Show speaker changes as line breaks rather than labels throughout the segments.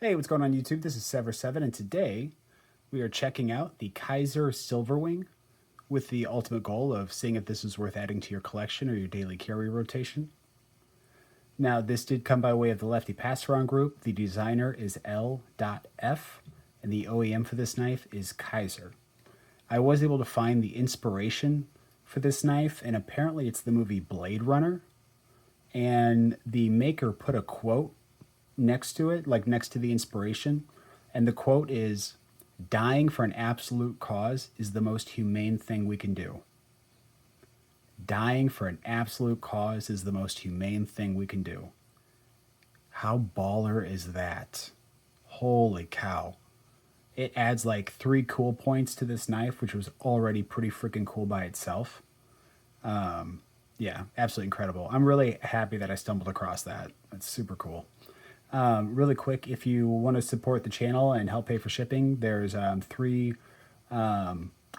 Hey, what's going on YouTube? This is Sever7, and today we are checking out the Kizer Silver Wing with the ultimate goal of seeing if this is worth adding to your collection or your daily carry rotation. Now, this did come by way of the Lefty Passeron group. The designer is L.F, and the OEM for this knife is Kizer. I was able to find the inspiration for this knife, and apparently it's the movie Blade Runner, and the maker put a quote next to it, like next to the inspiration. And the quote is, "Dying for an absolute cause is the most humane thing we can do." Dying for an absolute cause is the most humane thing we can do. How baller is that? Holy cow. It adds like 3 cool points to this knife, which was already pretty freaking cool by itself. Yeah, absolutely incredible. I'm really happy that I stumbled across that. That's super cool. Really quick, if you want to support the channel and help pay for shipping, there's 3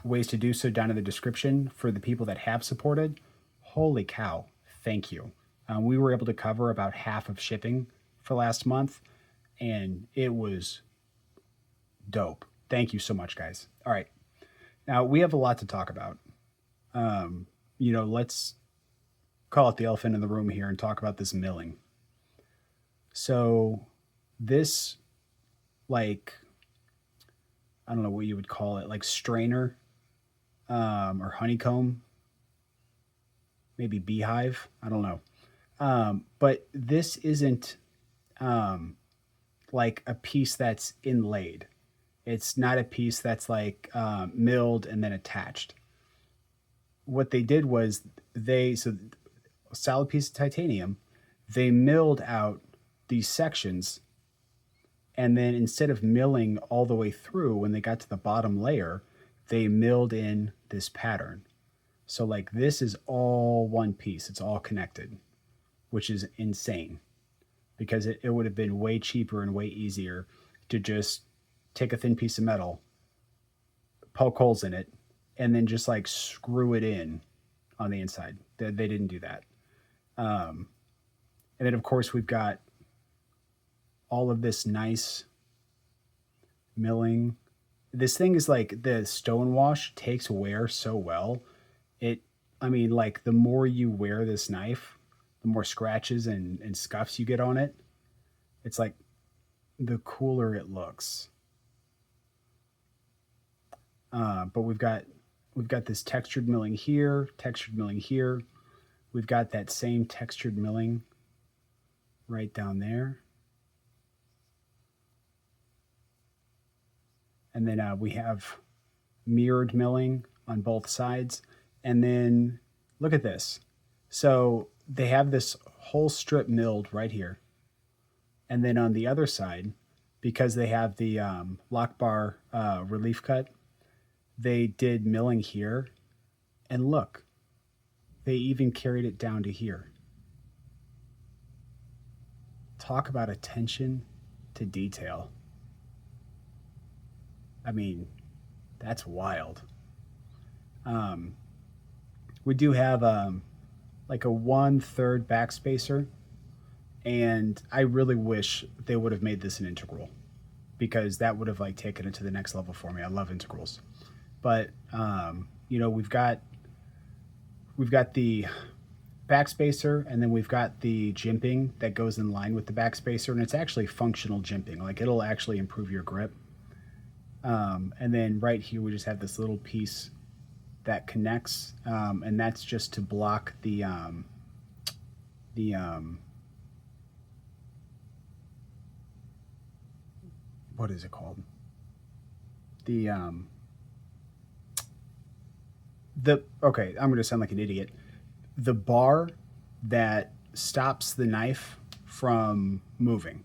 ways to do so down in the description for the people that have supported. Holy cow, thank you. We were able to cover about half of shipping for last month, and it was dope. Thank you so much, guys. All right, now we have a lot to talk about. Let's call it the elephant in the room here and talk about this milling. So this, like, I don't know what you would call it, like strainer or honeycomb, maybe beehive, I don't know. But this isn't like a piece that's inlaid. It's not a piece that's like milled and then attached. What they did was so a solid piece of titanium, they milled out these sections, and then instead of milling all the way through, when they got to the bottom layer, they milled in this pattern. So like this is all one piece, it's all connected, which is insane, because it would have been way cheaper and way easier to just take a thin piece of metal, poke holes in it, and then just like screw it in on the inside. They didn't do that. And then of course we've got all of this nice milling. This thing is like, the stone wash takes wear so well. I mean, like, the more you wear this knife, the more scratches and scuffs you get on it. It's like, the cooler it looks. But we've got this textured milling here, textured milling here. We've got that same textured milling right down there. And then we have mirrored milling on both sides. And then look at this. So they have this whole strip milled right here. And then on the other side, because they have the lock bar relief cut, they did milling here. And look, they even carried it down to here. Talk about attention to detail. I mean, that's wild. We do have like a 1/3 backspacer, and I really wish they would have made this an integral, because that would have like taken it to the next level for me. I love integrals, but we've got the backspacer, and then we've got the jimping that goes in line with the backspacer, and it's actually functional jimping. Like, it'll actually improve your grip. And then right here we just have this little piece that connects, and that's just to block the what is it called? Okay, I'm gonna sound like an idiot. The bar that stops the knife from moving,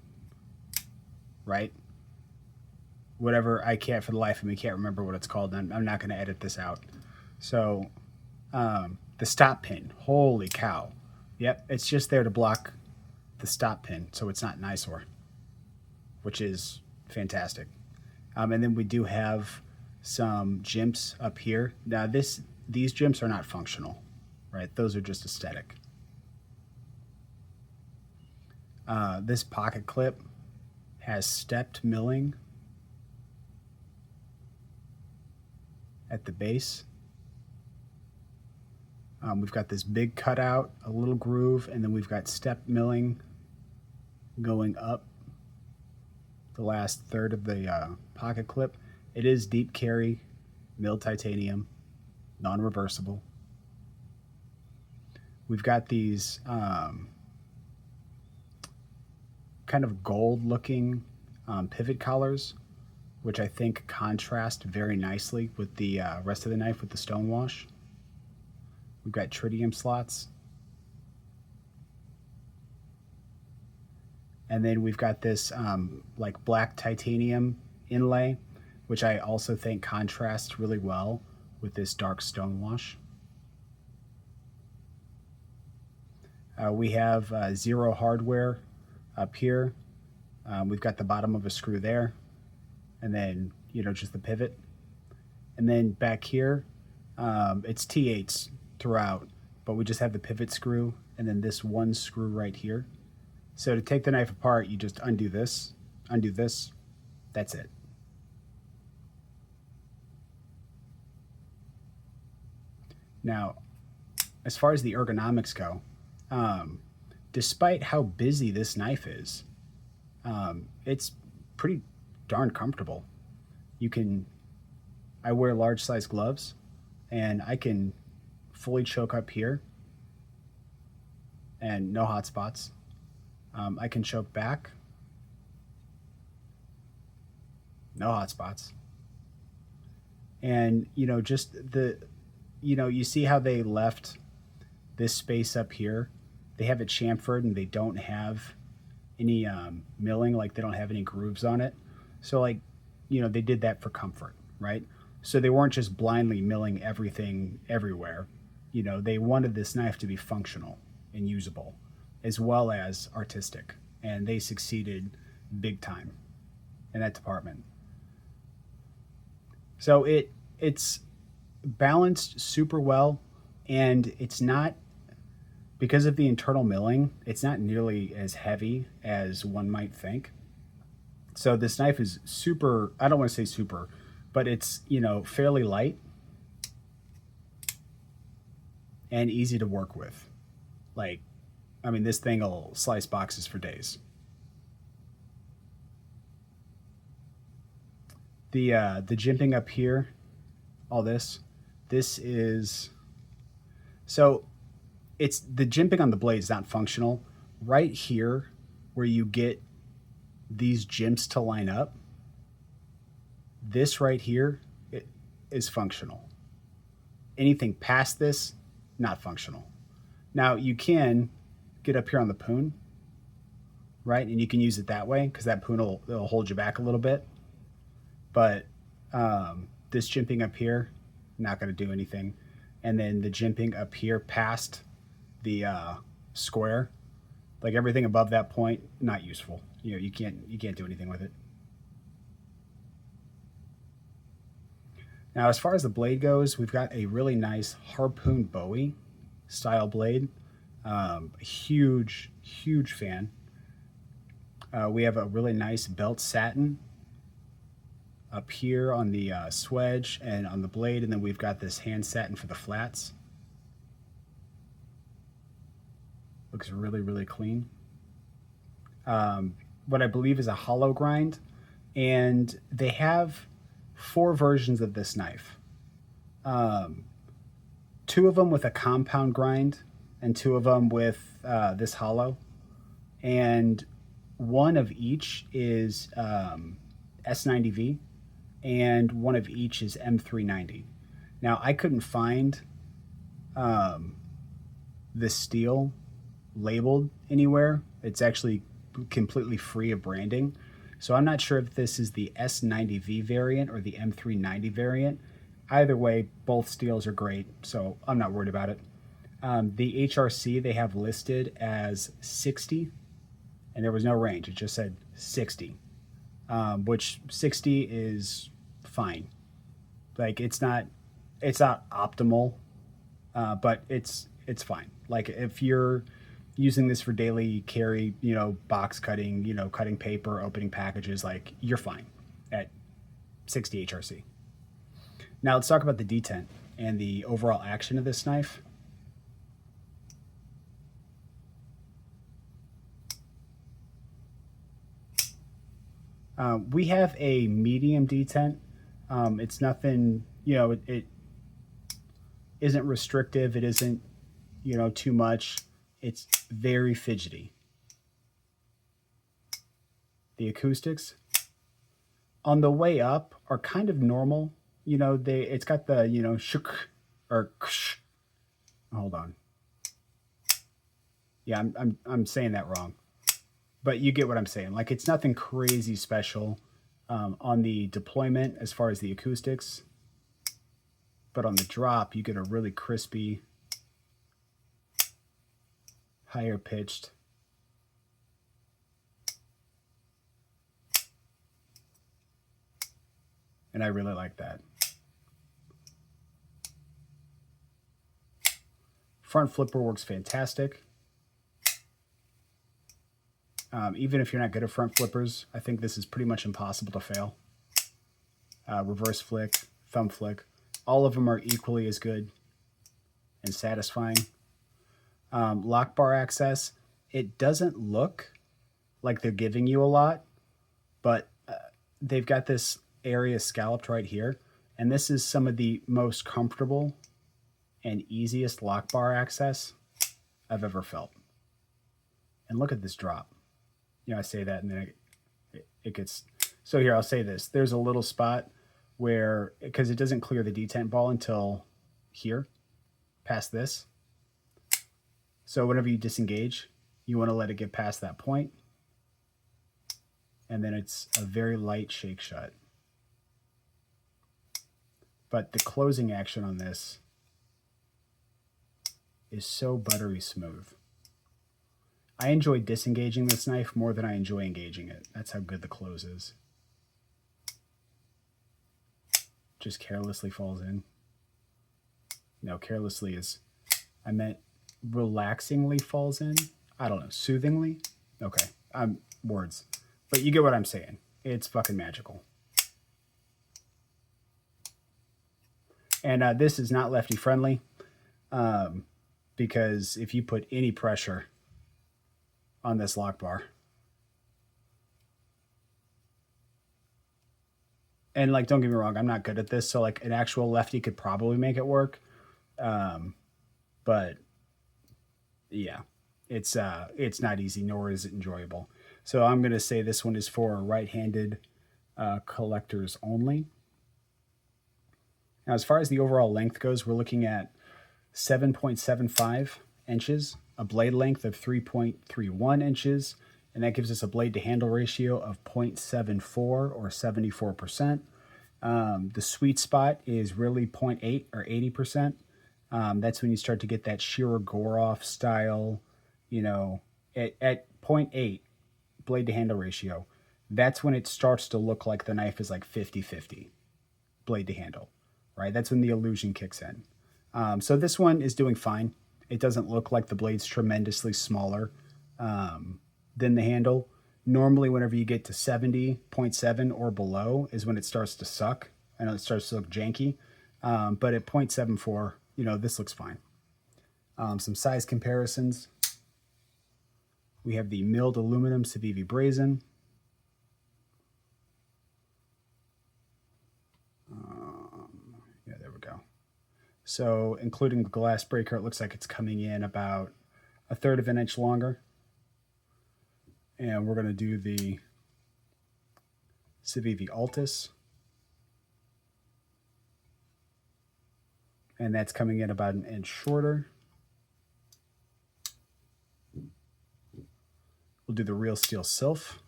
right? Whatever, I can't, for the life of me, can't remember what it's called. I'm not going to edit this out. So the stop pin, holy cow. Yep, it's just there to block the stop pin, so it's not an eyesore, which is fantastic. And then we do have some jimps up here. Now these jimps are not functional, right? Those are just aesthetic. This pocket clip has stepped milling at the base. We've got this big cutout, a little groove, and then we've got step milling going up the last third of the pocket clip. It is deep carry, milled titanium, non-reversible. We've got these kind of gold-looking pivot collars, which I think contrast very nicely with the rest of the knife with the stonewash. We've got tritium slots. And then we've got this like black titanium inlay, which I also think contrasts really well with this dark stonewash. We have zero hardware up here. We've got the bottom of a screw there, and then, you know, just the pivot. And then back here, it's T8s throughout, but we just have the pivot screw and then this one screw right here. So to take the knife apart, you just undo this, that's it. Now, as far as the ergonomics go, despite how busy this knife is, it's pretty darn comfortable. I wear large size gloves, and I can fully choke up here and no hot spots. I can choke back, no hot spots. And, you know, just you see how they left this space up here? They have it chamfered and they don't have any milling, like they don't have any grooves on it. So, like, you know, they did that for comfort, right? So they weren't just blindly milling everything everywhere. You know, they wanted this knife to be functional and usable, as well as artistic. And they succeeded big time in that department. So it's balanced super well, and it's not, because of the internal milling, it's not nearly as heavy as one might think. So this knife is super, I don't want to say super, but it's, you know, fairly light and easy to work with. Like, I mean, this thing will slice boxes for days. The jimping up here, all this is, so it's the jimping on the blade is not functional. Right here, where you get these jimps to line up, this right here, it is functional. Anything past this, not functional. Now you can get up here on the poon, right? And you can use it that way because that poon will hold you back a little bit. But this jimping up here, not going to do anything. And then the jimping up here past the square, like everything above that point, not useful. You know, you can't do anything with it. Now, as far as the blade goes, we've got a really nice harpoon Bowie style blade. Huge fan. We have a really nice belt satin up here on the swedge and on the blade, and then we've got this hand satin for the flats. Looks really clean. What I believe is a hollow grind, and they have 4 versions of this knife. 2 of them with a compound grind and 2 of them with this hollow, and one of each is S90V and one of each is M390. Now, I couldn't find this steel labeled anywhere. It's actually completely free of branding. So I'm not sure if this is the S90V variant or the M390 variant. Either way, both steels are great, so I'm not worried about it. The HRC they have listed as 60, and there was no range. It just said 60, which 60 is fine. Like, it's not optimal, but it's fine. Like, if you're using this for daily carry, you know, box cutting, you know, cutting paper, opening packages, like you're fine at 60 HRC. Now let's talk about the detent and the overall action of this knife. We have a medium detent. It's nothing, you know, it isn't restrictive. It isn't, you know, too much. It's very fidgety. The acoustics on the way up are kind of normal. You know, it's got the, you know, shuk or ksh. Hold on. Yeah, I'm saying that wrong. But you get what I'm saying. Like, it's nothing crazy special on the deployment as far as the acoustics. But on the drop, you get a really crispy, higher pitched. And I really like that. Front flipper works fantastic. Even if you're not good at front flippers, I think this is pretty much impossible to fail. Reverse flick, thumb flick, all of them are equally as good and satisfying. Lock bar access, it doesn't look like they're giving you a lot, but they've got this area scalloped right here, and this is some of the most comfortable and easiest lock bar access I've ever felt. And look at this drop. You know, I say that and then it gets... So here, I'll say this. There's a little spot where, because it doesn't clear the detent ball until here, past this. So whenever you disengage, you want to let it get past that point. And then it's a very light shake shut. But the closing action on this is so buttery smooth. I enjoy disengaging this knife more than I enjoy engaging it. That's how good the close is. Just carelessly falls in. No, carelessly is... I meant relaxingly falls in. I don't know, soothingly? Okay, words. But you get what I'm saying. It's fucking magical. And this is not lefty friendly, because if you put any pressure on this lock bar, and like, don't get me wrong, I'm not good at this, so like an actual lefty could probably make it work, but yeah, it's not easy, nor is it enjoyable. So I'm going to say this one is for right-handed collectors only. Now, as far as the overall length goes, we're looking at 7.75 inches, a blade length of 3.31 inches, and that gives us a blade to handle ratio of 0.74 or 74%. The sweet spot is really 0.8 or 80%. That's when you start to get that Shirogorov style, you know, at 0.8 blade to handle ratio. That's when it starts to look like the knife is like 50-50 blade to handle, right? That's when the illusion kicks in. So this one is doing fine. It doesn't look like the blade's tremendously smaller than the handle. Normally, whenever you get to 70.7 or below is when it starts to suck. I know it starts to look janky, but at 0.74, you know, this looks fine. Some size comparisons. We have the milled aluminum Civivi Brazen. Yeah, there we go. So including the glass breaker, it looks like it's coming in about 1/3 of an inch longer. And we're going to do the Civivi Altus. And that's coming in about 1 inch shorter. We'll do the Real Steel Sylph.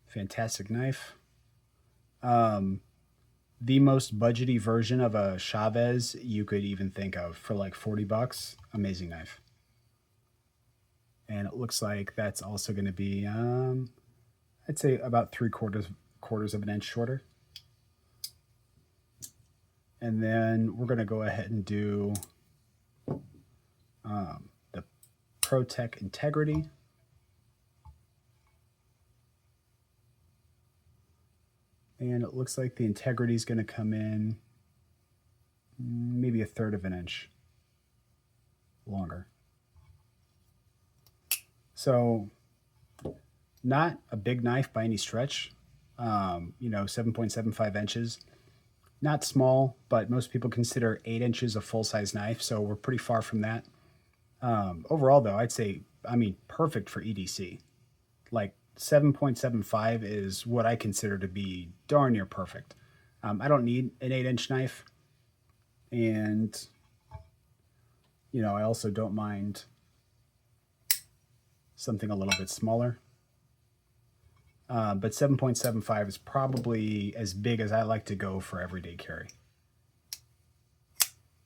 Fantastic knife. The most budgety version of a Chavez you could even think of for like 40 bucks. Amazing knife. And it looks like that's also going to be, I'd say about 3/4 of an inch shorter. And then we're going to go ahead and do the ProTech Integrity. And it looks like the integrity is going to come in maybe 1/3 of an inch longer. So not a big knife by any stretch. 7.75 inches. Not small, but most people consider 8 inches a full-size knife, so we're pretty far from that. Overall, though, I'd say, perfect for EDC. Like 7.75 is what I consider to be darn near perfect. I don't need an 8-inch knife, and I also don't mind something a little bit smaller. But 7.75 is probably as big as I like to go for everyday carry.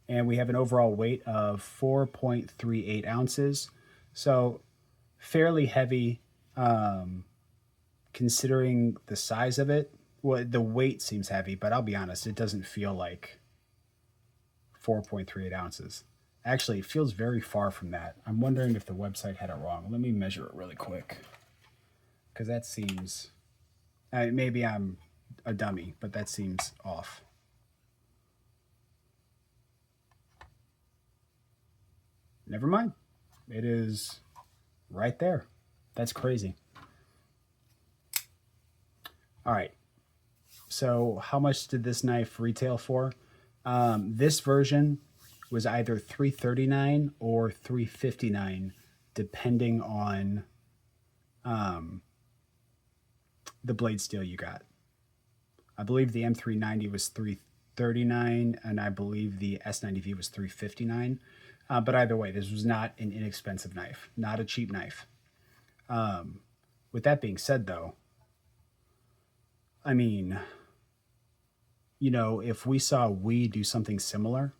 And we have an overall weight of 4.38 ounces. So fairly heavy, considering the size of it. Well, the weight seems heavy, but I'll be honest, it doesn't feel like 4.38 ounces. Actually, it feels very far from that. I'm wondering if the website had it wrong. Let me measure it really quick, because that seems, maybe I'm a dummy, but that seems off. Never mind. It is right there. That's crazy. All right. So how much did this knife retail for? This version was either $339 or $359, depending on the blade steel you got. I believe the M390 was $339, and I believe the S90V was $359. But either way, this was not an inexpensive knife, not a cheap knife. With that being said, though, if we saw we do something similar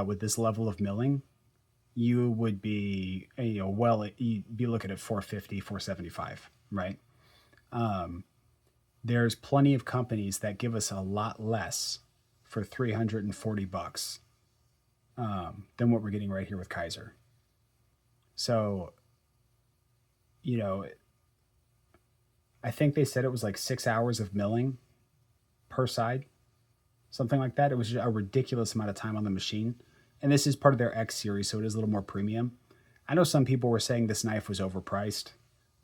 with this level of milling, you would be, you'd be looking at 450, 475, right? There's plenty of companies that give us a lot less for $340 than what we're getting right here with Kizer. So, I think they said it was like 6 hours of milling per side, something like that. It was a ridiculous amount of time on the machine. And this is part of their X series, so it is a little more premium. I know some people were saying this knife was overpriced.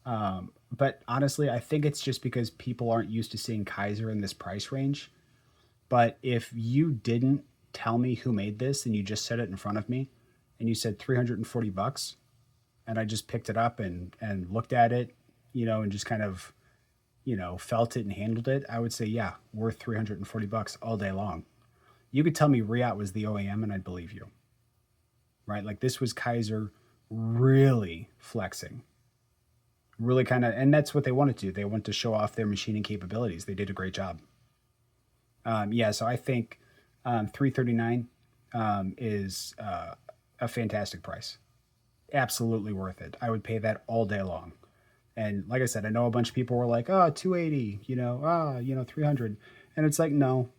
But honestly, I think it's just because people aren't used to seeing Kizer in this price range. But if you didn't tell me who made this and you just said it in front of me and you said $340, and I just picked it up and looked at it, and just kind of, felt it and handled it, I would say, yeah, worth $340 all day long. You could tell me Riot was the OEM and I'd believe you, right? Like, this was Kizer really flexing, really kind of, and that's what they wanted to do. They want to show off their machining capabilities. They did a great job. So I think $339 is a fantastic price. Absolutely worth it. I would pay that all day long. And like I said, I know a bunch of people were like, oh, 280, 300. And it's like, no.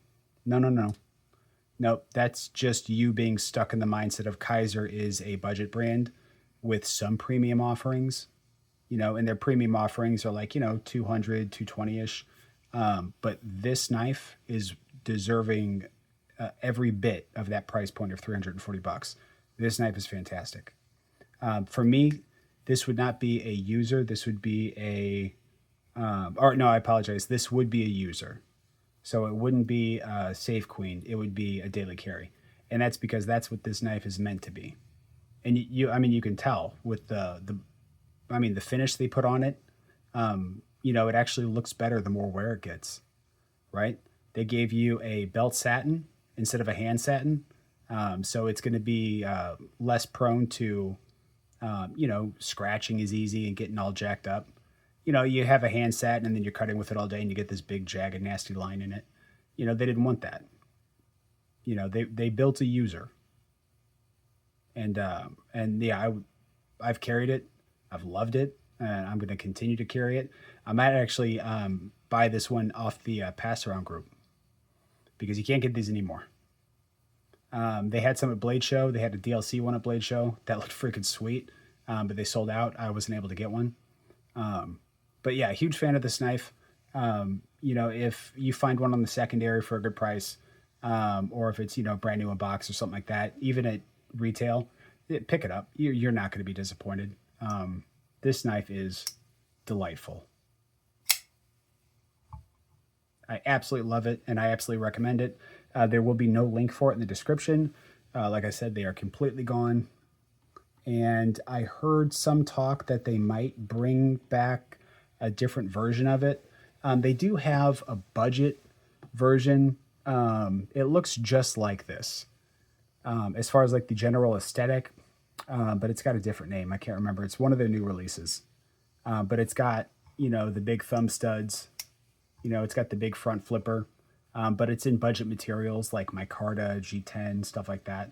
Nope, that's just you being stuck in the mindset of Kizer is a budget brand with some premium offerings, and their premium offerings are like, 200, 220-ish. But this knife is deserving every bit of that price point of $340. This knife is fantastic. For me, this would not be a user. This would be I apologize. This would be a user. So it wouldn't be a safe queen. It would be a daily carry. And that's because that's what this knife is meant to be. And you can tell with the finish they put on it. It actually looks better the more wear it gets, right? They gave you a belt satin instead of a hand satin. So it's going to be less prone to, scratching is easy and getting all jacked up. You have a hand satin and then you're cutting with it all day and you get this big jagged nasty line in it. They didn't want that. They built a user. And I've carried it. I've loved it. And I'm going to continue to carry it. I might actually buy this one off the pass around group because you can't get these anymore. They had some at Blade Show. They had a DLC one at Blade Show that looked freaking sweet, but they sold out. I wasn't able to get one. But yeah, huge fan of this knife. If you find one on the secondary for a good price, or if it's, brand new in box or something like that, even at retail, pick it up. You're not going to be disappointed. This knife is delightful. I absolutely love it, and I absolutely recommend it. There will be no link for it in the description. Like I said, they are completely gone. And I heard some talk that they might bring back a different version of it. They do have a budget version. It looks just like this as far as like the general aesthetic, but it's got a different name. I can't remember. It's one of their new releases. But it's got, the big thumb studs. It's got the big front flipper, but it's in budget materials like micarta, G10, stuff like that.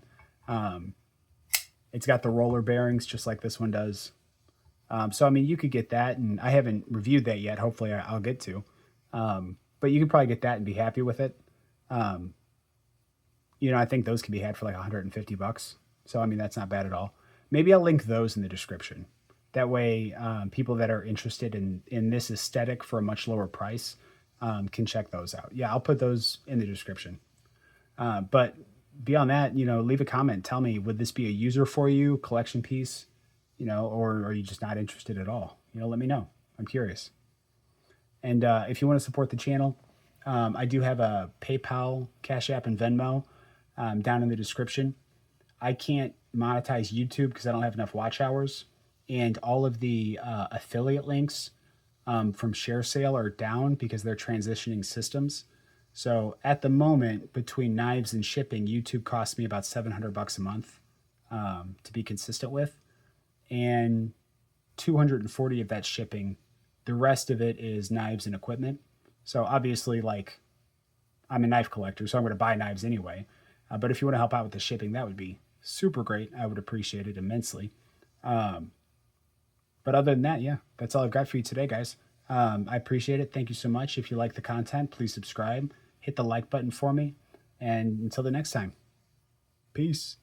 It's got the roller bearings just like this one does. So, you could get that, and I haven't reviewed that yet. Hopefully I'll get to. But you can probably get that and be happy with it. I think those can be had for like $150. So, that's not bad at all. Maybe I'll link those in the description. That way, people that are interested in this aesthetic for a much lower price can check those out. Yeah, I'll put those in the description. But beyond that, leave a comment. Tell me, would this be a user for you, collection piece, or are you just not interested at all? Let me know. I'm curious. And if you want to support the channel, I do have a PayPal, Cashapp, and Venmo down in the description. I can't monetize YouTube because I don't have enough watch hours. And all of the affiliate links from Share Sale are down because they're transitioning systems. So at the moment, between knives and shipping, YouTube costs me about $700 a month to be consistent with. And 240 of that shipping. The rest of it is knives and equipment. So obviously, I'm a knife collector, so I'm going to buy knives anyway. But if you want to help out with the shipping, that would be super great. I would appreciate it immensely. But other than that, yeah, that's all I've got for you today, guys. I appreciate it. Thank you so much. If you like the content, please subscribe. Hit the like button for me. And until the next time, peace.